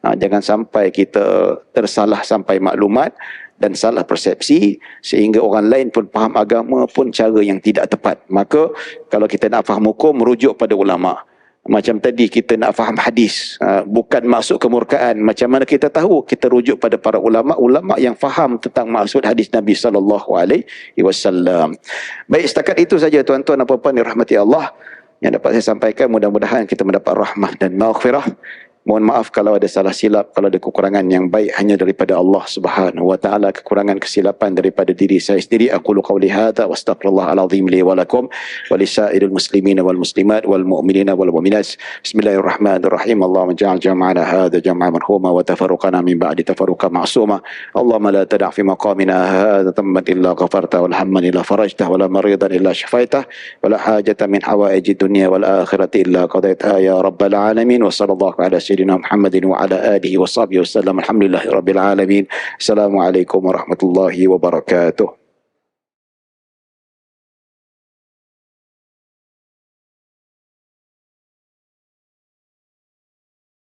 Jangan sampai kita tersalah sampai maklumat dan salah persepsi sehingga orang lain pun faham agama pun cara yang tidak tepat. Maka kalau kita nak faham hukum, merujuk pada ulama'. Macam tadi kita nak faham hadis, bukan maksud kemurkaan. Macam mana kita tahu? Kita rujuk pada para ulama yang faham tentang maksud hadis Nabi SAW. Baik, setakat itu saja tuan-tuan dan puan-puan dirahmati Allah yang dapat saya sampaikan. Mudah-mudahan kita mendapat rahmah dan maghfirah. Mohon maaf kalau ada salah silap, kalau ada kekurangan. Yang baik hanya daripada Allah Subhanahu Wa Taala. Kekurangan kesilapan daripada diri saya sendiri. Aqulu qawli hadza wa astaghfirullahal azim li wa lakum wa lisairil muslimin wal muslimat wal mu'minin wal mu'minat. Bismillahirrahmanirrahim. Allahumma ja'al jam'ana hadza jam'an marhuma wa tafarruqana min ba'di tafarruqan ma'suma. Allahumma la tada' fi maqamina hadza dhanban illa ghafarta wal hamman illa farajtah wa la maridan illa shafaitah wa la hajatan min hawaijid dunya wal akhirati illa qadaitha ya rabbal alamin. Wa sallallahu ala Sayyidina Muhammadin wa ala alihi wa sahbihi wasallam. Alhamdulillahirabbil alamin. Assalamualaikum warahmatullahi wabarakatuh.